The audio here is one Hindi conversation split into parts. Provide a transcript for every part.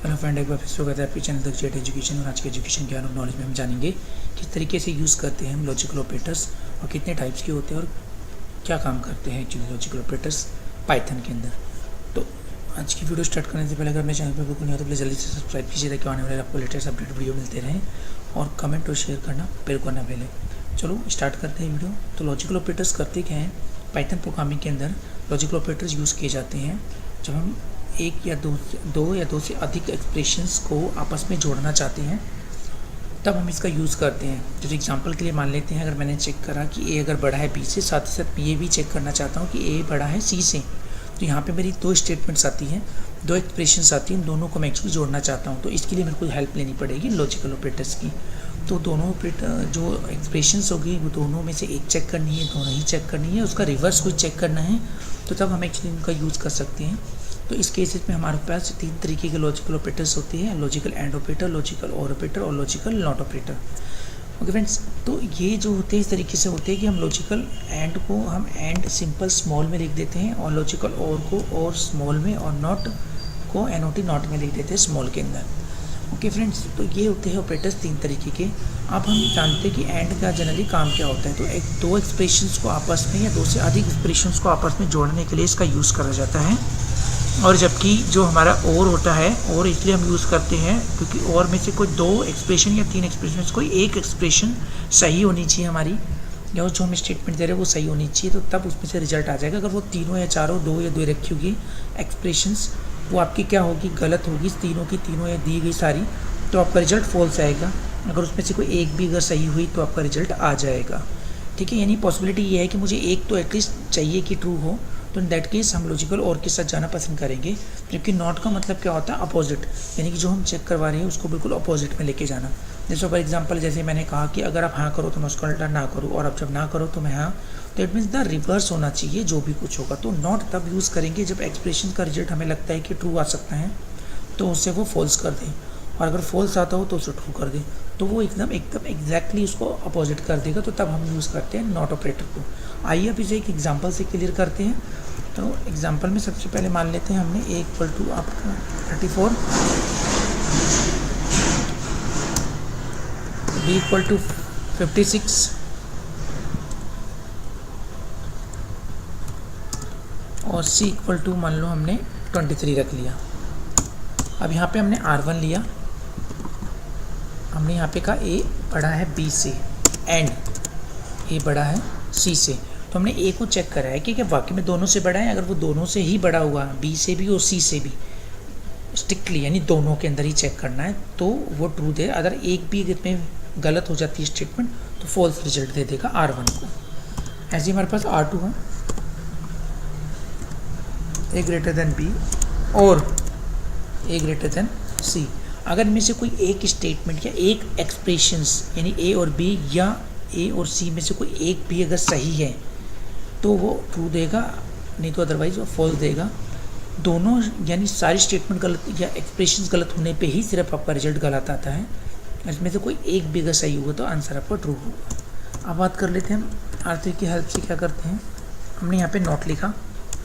हेलो फ्रेंड, एक बार फिर स्वागत है आपके चैनल द जेट एजुकेशन। और आज के एजुकेशन ज्ञान और नॉलेज में हम जानेंगे किस तरीके से यूज़ करते हैं हम लॉजिकल ऑपरेटर्स और कितने टाइप्स के होते हैं और क्या काम करते हैं एक्चुअली लॉजिकल ऑपरेटर्स पाइथन के अंदर। तो आज की वीडियो स्टार्ट करने से पहले अगर मेरे चैनल पर बिल्कुल नहीं हो तो प्लीज़ जल्दी से सब्सक्राइब कीजिए ताकि आने वाले आपको लेटेस्ट अपडेट वीडियो मिलते रहें और कमेंट और शेयर करना बिल्कुल ना भूलें। चलो स्टार्ट करते हैं वीडियो। तो लॉजिकल ऑपरेटर्स करते क्या हैं, पाइथन प्रोग्रामिंग के अंदर लॉजिकल ऑपरेटर्स यूज़ किए जाते हैं जब हम एक या दो से अधिक एक्सप्रेशंस को आपस में जोड़ना चाहते हैं, तब हम इसका यूज़ करते हैं। तो एग्जांपल के लिए मान लेते हैं, अगर मैंने चेक करा कि ए अगर बड़ा है बी से, साथ ही साथ ये भी चेक करना चाहता हूँ कि ए बड़ा है सी से, तो यहाँ पे मेरी दो स्टेटमेंट्स आती हैं, दो एक्सप्रेशंस आती हैं, इन दोनों को मैं एक्चुअली जोड़ना चाहता हूँ। तो इसके लिए मेरे को हेल्प लेनी पड़ेगी लॉजिकल ऑपरेटर्स की। तो दोनों जो एक्सप्रेशंस होगी वो दोनों में से एक चेक करनी है, दोनों ही चेक करनी है, उसका रिवर्स कोई चेक करना है, तो तब हम एक्चुअली उनका यूज़ कर सकते हैं। तो इस केसेस में हमारे पास तीन तरीके के लॉजिकल ऑपरेटर्स होते हैं, लॉजिकल एंड ऑपरेटर, लॉजिकल और ऑपरेटर और logical not operator. Okay friends, तो ये जो होते हैं इस तरीके से होते हैं कि हम लॉजिकल एंड को हम एंड सिंपल स्मॉल में लिख देते हैं और लॉजिकल और को और स्मॉल में और नॉट को एनओटी नॉट में लिख देते हैं स्मॉल के अंदर। ओके फ्रेंड्स, तो ये होते हैं ऑपरेटर्स तीन तरीके के। अब हम जानते हैं कि एंड का जनरली काम क्या होता है। तो दो एक्सप्रेशंस को आपस में या दो से अधिक एक्सप्रेशंस को आपस में जोड़ने के लिए इसका यूज़ करा जाता है। और जबकि जो हमारा और होता है, और इसलिए हम यूज़ करते हैं क्योंकि और में से कोई दो एक्सप्रेशन या तीन एक्सप्रेशन, कोई एक एक्सप्रेशन सही होनी चाहिए हमारी, या जो हम स्टेटमेंट दे रहे हैं वो सही होनी चाहिए, तो तब उसमें से रिजल्ट आ जाएगा। अगर वो तीनों या चारों दो या दो रखी होगी एक्सप्रेशंस, वो आपकी क्या होगी, गलत होगी। तीनों की तीनों या दी गई सारी, तो आपका रिजल्ट फॉल्स आएगा। अगर उसमें से कोई एक भी अगर सही हुई तो आपका रिजल्ट आ जाएगा। ठीक है, यानी पॉसिबिलिटी ये है कि मुझे एक तो एटलीस्ट चाहिए कि ट्रू हो, तो इन दैट केस हम लॉजिकल और के साथ जाना पसंद करेंगे। जबकि नॉट का मतलब क्या होता है, अपोजिट, यानी कि जो हम चेक करवा रहे हैं उसको बिल्कुल अपोजिट में लेके जाना। जैसे फॉर एग्जांपल, जैसे मैंने कहा कि अगर आप हाँ करो तो मैं उसका उल्टा ना करूँ, और आप जब ना करो तो मैं हाँ, तो इट मीन्स द रिवर्स होना चाहिए जो भी कुछ होगा। तो नॉट तब यूज़ करेंगे जब एक्सप्रेशन का रिजल्ट हमें लगता है कि ट्रू आ सकता है, तो उससे वो फॉल्स कर दें, और अगर फॉल्स आता हो तो उसे ट्रू कर दें, तो वो एकदम एग्जैक्टली उसको अपोजिट कर देगा। तो तब हम यूज़ करते हैं नॉट ऑपरेटर को। आइए अब इसे एक एग्जांपल से क्लियर करते हैं। तो एग्जांपल में सबसे पहले मान लेते हैं हमने ए इक्वल टू आपका 34, बी इक्वल टू 56 और सी इक्वल टू मान लो हमने 23 रख लिया। अब यहाँ पे हमने R1 लिया, हमने यहाँ पे कहा ए बड़ा है बी से एंड ए बड़ा है सी से, तो हमने ए को चेक करा है कि क्या वाकई में दोनों से बड़ा है। अगर वो दोनों से ही बड़ा हुआ, बी से भी और सी से भी स्ट्रिक्टली, यानी दोनों के अंदर ही चेक करना है, तो वो ट्रू दे। अगर एक भी में गलत हो जाती है स्टेटमेंट, तो फॉल्स रिजल्ट दे देगा R1 को। ऐसे हमारे पास R2 है, ए ग्रेटर देन बी और ए ग्रेटर देन सी। अगर इनमें से कोई एक स्टेटमेंट या एक एक्सप्रेशंस, यानी ए और बी या ए और सी में से कोई एक भी अगर सही है तो वो ट्रू देगा, नहीं तो अदरवाइज वो फॉल्स देगा। दोनों यानी सारी स्टेटमेंट गलत या एक्सप्रेशंस गलत होने पे ही सिर्फ आपका रिजल्ट गलत आता है। इसमें से कोई एक भी अगर सही हुआ तो आंसर आपका ट्रू होगा। अब बात कर लेते हैं हम R3 की हेल्प से क्या करते हैं। हमने यहाँ पे नॉट लिखा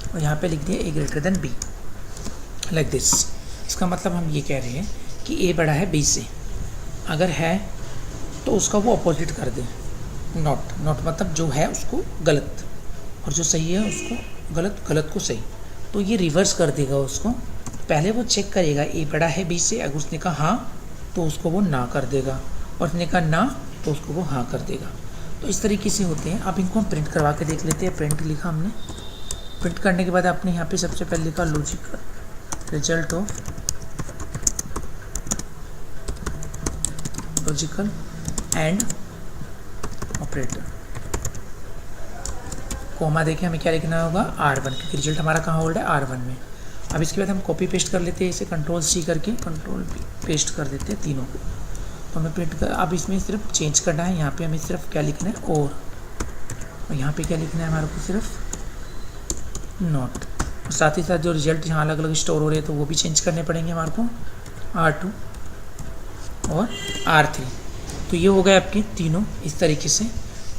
और यहाँ पे लिख दिया A greater than B, like this. इसका मतलब हम ये कह रहे हैं कि ए बड़ा है बी से, अगर है तो उसका वो अपोजिट कर दे। नॉट मतलब जो है उसको गलत और जो सही है उसको गलत, गलत को सही, तो ये रिवर्स कर देगा उसको। पहले वो चेक करेगा ए बड़ा है बी से, अगर उसने कहा हाँ तो उसको वो ना कर देगा, और उसने कहा ना तो उसको वो हाँ कर देगा। तो इस तरीके से होते हैं। अब इनको हम प्रिंट करवा के देख लेते हैं। प्रिंट लिखा हमने, प्रिंट करने के बाद आपने यहाँ पे सबसे पहले लिखा logical result of logical and operator, comma देखें हमें क्या लिखना होगा R1, क्योंकि रिजल्ट हमारा कहाँ होल्ड है R1 में। अब इसके बाद हम कॉपी पेस्ट कर लेते हैं, इसे कंट्रोल C करके कंट्रोल पेस्ट कर देते हैं तीनों को। तो हमें प्रिंट कर, अब इसमें सिर्फ चेंज करना है, यहाँ पे हमें सिर्फ क्या लिखना है और यहाँ पे क्या लिखना है हमारे को सिर्फ नॉट। साथ ही साथ जो रिजल्ट यहाँ अलग अलग स्टोर हो रहे हैं तो वो भी चेंज करने पड़ेंगे हमारे को, R2 और R3। तो ये हो गए आपके तीनों इस तरीके से।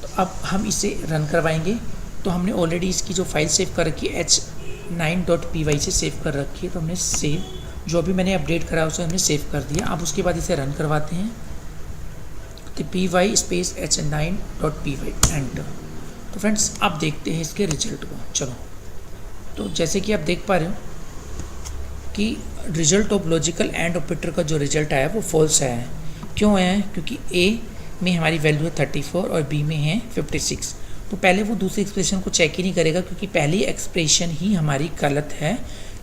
तो अब हम इसे रन करवाएंगे। तो हमने ऑलरेडी इसकी जो फाइल सेव कर रखी है h9.py से सेव कर रखी है, तो हमने सेव जो भी मैंने अपडेट करा उसे हमने सेव कर दिया। अब उसके बाद इसे रन करवाते हैं, तो py स्पेस h9.py एंटर। तो फ्रेंड्स अब देखते हैं इसके रिजल्ट को। चलो, तो जैसे कि आप देख पा रहे हो कि result of logical and operator का जो रिजल्ट आया वो फॉल्स आया है। क्यों आया है? क्योंकि ए में हमारी वैल्यू है 34 और बी में है 56। तो पहले वो दूसरी एक्सप्रेशन को चेक ही नहीं करेगा, क्योंकि पहली एक्सप्रेशन ही हमारी गलत है,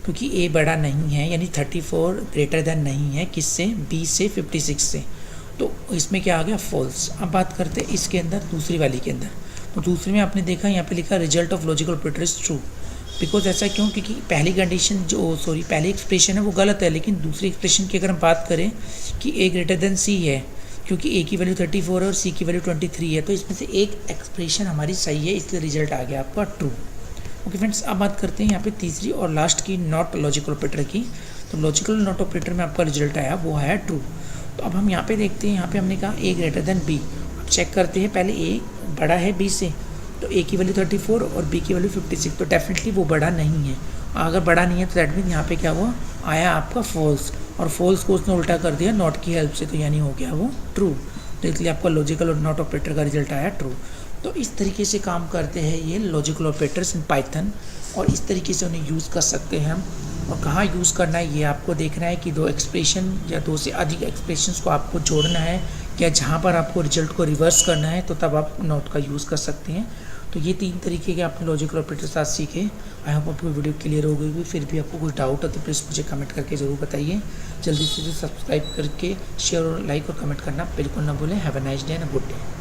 क्योंकि ए बड़ा नहीं है, यानी 34 ग्रेटर देन नहीं है किससे? बी से, 56 से। तो इसमें क्या आ गया? फॉल्स। अब बात करते हैं इसके अंदर, दूसरी वाली के अंदर। तो दूसरी में आपने देखा यहाँ पे लिखा result of logical operator is true. Because ऐसा क्यों? क्योंकि पहली कंडीशन पहली एक्सप्रेशन है वो गलत है, लेकिन दूसरी एक्सप्रेशन की अगर हम बात करें कि ए ग्रेटर देन सी है, क्योंकि ए की वैल्यू 34 है और सी की वैल्यू 23 है, तो इसमें से एक एक्सप्रेशन हमारी सही है, इसलिए रिजल्ट आ गया आपका ट्रू। ओके फ्रेंड्स, अब बात करते हैं यहाँ पे तीसरी और लास्ट की, नॉट लॉजिकल ऑपरेटर की। तो लॉजिकल नॉट ऑपरेटर में आपका रिजल्ट आया वो है ट्रू। तो अब हम यहाँ पे देखते हैं, यहाँ पे हमने कहा ए ग्रेटर देन बी। अब चेक करते हैं, पहले ए बड़ा है बी से, तो ए की वैल्यू 34 और बी की वैल्यू 56, तो डेफिनेटली वो बड़ा नहीं है। अगर बड़ा नहीं है तो दैट मीन यहाँ पे क्या हुआ? आया आपका फॉल्स, और फॉल्स को उसने उल्टा कर दिया नॉट की हेल्प से, तो यानी हो गया वो ट्रू। तो इसलिए आपका लॉजिकल और नॉट ऑपरेटर का रिजल्ट आया ट्रू। तो इस तरीके से काम करते हैं ये लॉजिकल ऑपरेटर्स इन पाइथन, और इस तरीके से उन्हें यूज़ कर सकते हैं हम। और कहाँ यूज़ करना है ये आपको देखना है कि दो एक्सप्रेशन या दो से अधिक एक्सप्रेशंस को आपको जोड़ना है, या जहाँ पर आपको रिजल्ट को रिवर्स करना है, तो तब आप नॉट का यूज़ कर सकते हैं। तो ये 3 तरीके के आपने लॉजिकल ऑपरेटर साथ सीखे। आई होप आपको वीडियो क्लियर हो गई। फिर भी आपको कुछ डाउट है तो प्लीज़ मुझे कमेंट करके ज़रूर बताइए। जल्दी से सब्सक्राइब करके शेयर और लाइक और कमेंट करना बिल्कुल ना भूलें। Have a nice day and a good day.